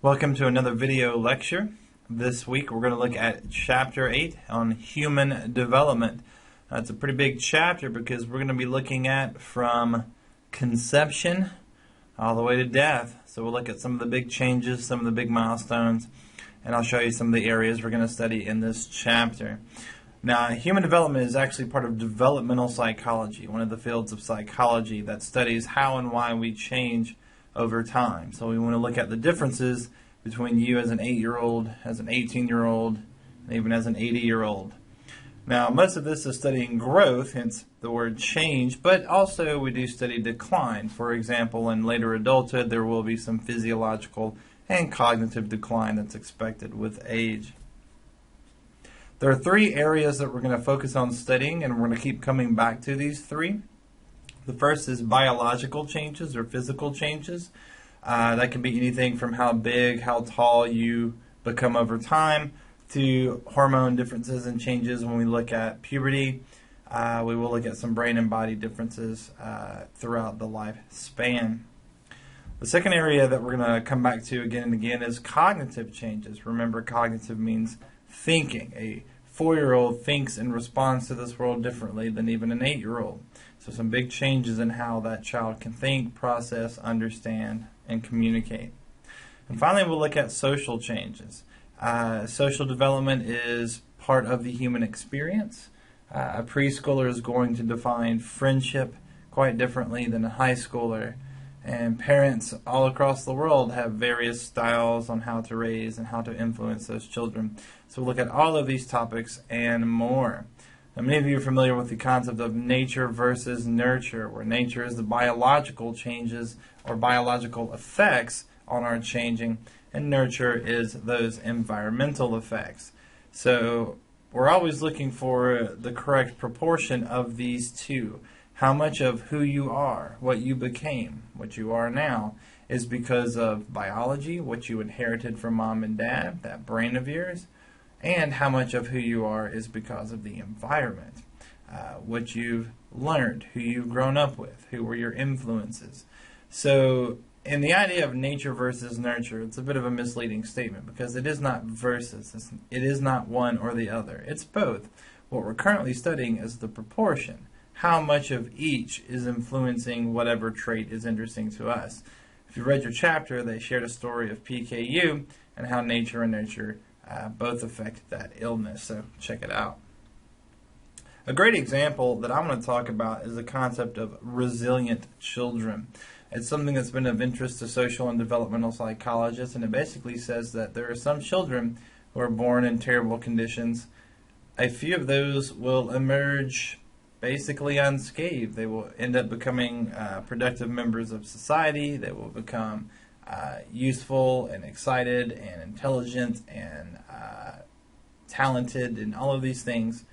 Welcome to another video lecture. This week we're going to look at Chapter 8 on human development. It's a pretty big chapter because we're going to be looking at from conception all the way to death. So we'll look at some of the big changes, some of the big milestones, and I'll show you some of the areas we're going to study in this chapter. Now, human development is actually part of developmental psychology, one of the fields of psychology that studies how and why we change over time. So we want to look at the differences between you as an 8-year-old, as an 18-year-old, and even as an 80-year-old. Now, most of this is studying growth, hence the word change, but also we do study decline. For example, in later adulthood, there will be some physiological and cognitive decline that's expected with age. There are three areas that we're going to focus on studying, and we're going to keep coming back to these three. The first is biological changes or physical changes. That can be anything from how big, how tall you become over time, to hormone differences and changes when we look at puberty. We will look at some brain and body differences throughout the lifespan. The second area that we're going to come back to again and again is cognitive changes. Remember, cognitive means thinking. A 4-year-old thinks and responds to this world differently than even an 8-year-old. So some big changes in how that child can think, process, understand, and communicate. And finally, we'll look at social changes. Social development is part of the human experience. A preschooler is going to define friendship quite differently than a high schooler. And parents all across the world have various styles on how to raise and how to influence those children. So we'll look at all of these topics and more. Now, many of you are familiar with the concept of nature versus nurture, where nature is the biological changes or biological effects on our changing, and nurture is those environmental effects. So we're always looking for the correct proportion of these two. How much of who you are, what you became, what you are now, is because of biology, what you inherited from mom and dad, that brain of yours, and how much of who you are is because of the environment, what you've learned, who you've grown up with, who were your influences. So in the idea of nature versus nurture, it's a bit of a misleading statement because it is not versus. It is not one or the other. It's both. What we're currently studying is the proportion. How much of each is influencing whatever trait is interesting to us. If you read your chapter, they shared a story of PKU and how nature and nurture both affect that illness, so check it out. A great example that I'm going to talk about is the concept of resilient children. It's something that's been of interest to social and developmental psychologists, and it basically says that there are some children who are born in terrible conditions. A few of those will emerge basically unscathed. They will end up becoming productive members of society. They will become useful and excited and intelligent and talented and all of these things.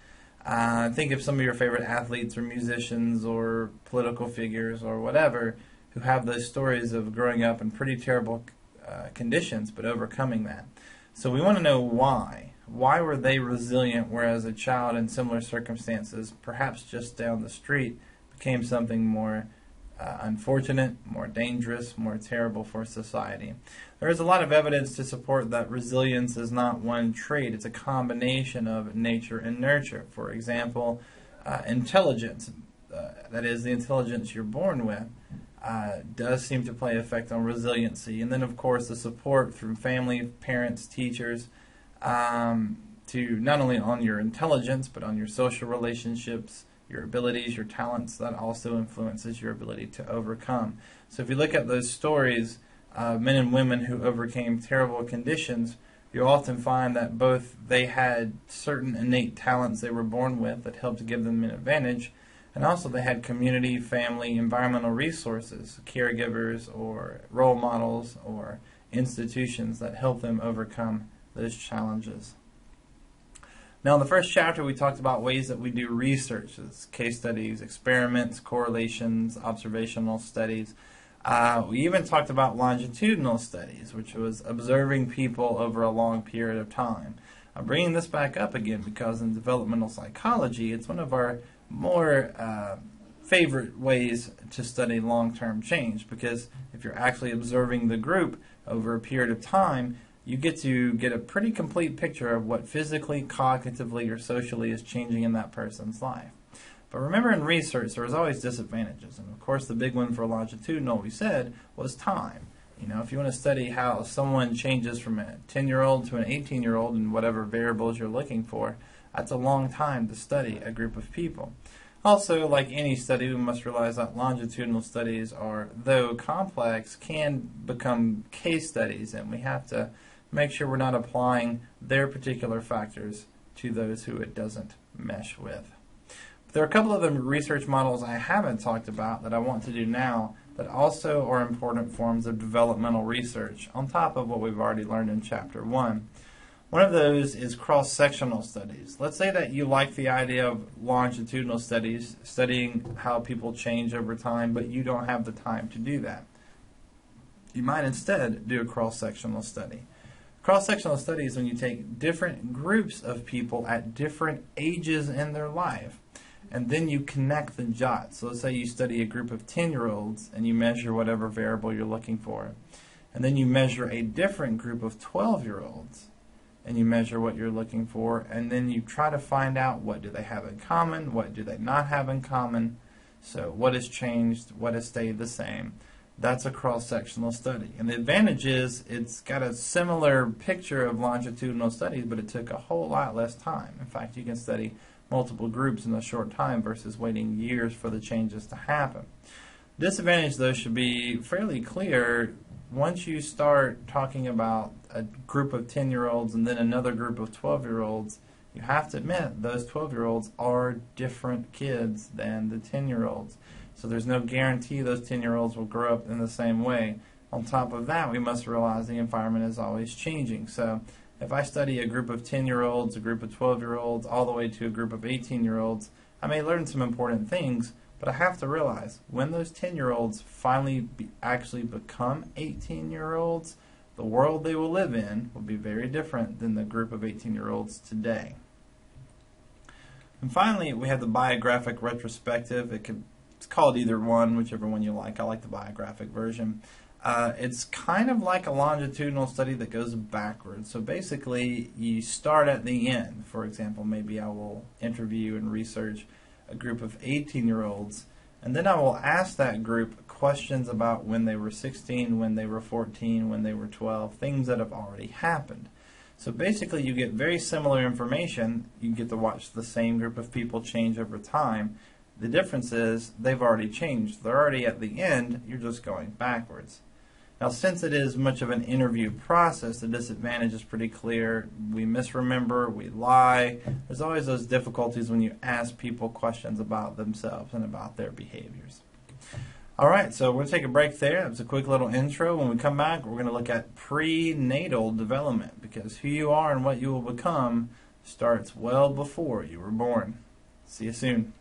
Think of some of your favorite athletes or musicians or political figures or whatever who have those stories of growing up in pretty terrible conditions but overcoming that. So we want to know why. Why were they resilient whereas a child in similar circumstances, perhaps just down the street, became something more unfortunate, more dangerous, more terrible for society? There is a lot of evidence to support that resilience is not one trait. It's a combination of nature and nurture. For example, intelligence, that is the intelligence you're born with, does seem to play effect on resiliency. And then, of course, the support from family, parents, teachers, to not only on your intelligence, but on your social relationships, your abilities, your talents, that also influences your ability to overcome. So if you look at those stories of men and women who overcame terrible conditions, you'll often find that both they had certain innate talents they were born with that helped give them an advantage, and also they had community, family, environmental resources, caregivers or role models or institutions that helped them overcome those challenges. Now, in the first chapter, we talked about ways that we do research. It's case studies, experiments, correlations, observational studies. We even talked about longitudinal studies, which was observing people over a long period of time. I'm bringing this back up again because in developmental psychology, it's one of our more favorite ways to study long-term change, because if you're actually observing the group over a period of time, you get to get a pretty complete picture of what physically, cognitively, or socially is changing in that person's life. But remember, in research, there was always disadvantages. And of course, the big one for longitudinal, we said, was time. You know, if you want to study how someone changes from a 10-year-old to an 18-year-old and whatever variables you're looking for, that's a long time to study a group of people. Also, like any study, we must realize that longitudinal studies are, though complex, can become case studies, and we have to make sure we're not applying their particular factors to those who it doesn't mesh with. There are a couple of the research models I haven't talked about that I want to do now that also are important forms of developmental research on top of what we've already learned in Chapter 1. One of those is cross-sectional studies. Let's say that you like the idea of longitudinal studies, studying how people change over time, but you don't have the time to do that. You might instead do a cross-sectional study. Cross-sectional study is when you take different groups of people at different ages in their life, and then you connect the dots. So let's say you study a group of 10-year-olds and you measure whatever variable you're looking for. And then you measure a different group of 12-year-olds and you measure what you're looking for, and then you try to find out what do they have in common, what do they not have in common, so what has changed, what has stayed the same. That's a cross-sectional study. And the advantage is it's got a similar picture of longitudinal studies, but it took a whole lot less time. In fact, you can study multiple groups in a short time versus waiting years for the changes to happen. Disadvantage, though, should be fairly clear. Once you start talking about a group of 10-year-olds and then another group of 12-year-olds, you have to admit those 12-year-olds are different kids than the 10-year-olds. So there's no guarantee those 10-year-olds will grow up in the same way. On top of that, we must realize the environment is always changing. So if I study a group of 10-year-olds, a group of 12-year-olds, all the way to a group of 18-year-olds, I may learn some important things, but I have to realize when those 10-year-olds finally actually become 18-year-olds, the world they will live in will be very different than the group of 18-year-olds today. And finally, we have the biographic retrospective. It's called either one, whichever one you like. I like the biographic version. It's kind of like a longitudinal study that goes backwards. So basically, you start at the end. For example, maybe I will interview and research a group of 18-year-olds, and then I will ask that group questions about when they were 16, when they were 14, when they were 12, things that have already happened. So basically, you get very similar information. You get to watch the same group of people change over time. The difference is they've already changed. They're already at the end. You're just going backwards. Now, since it is much of an interview process, the disadvantage is pretty clear. We misremember, we lie. There's always those difficulties when you ask people questions about themselves and about their behaviors. All right, so we're going to take a break there. That was a quick little intro. When we come back, we're going to look at prenatal development, because who you are and what you will become starts well before you were born. See you soon.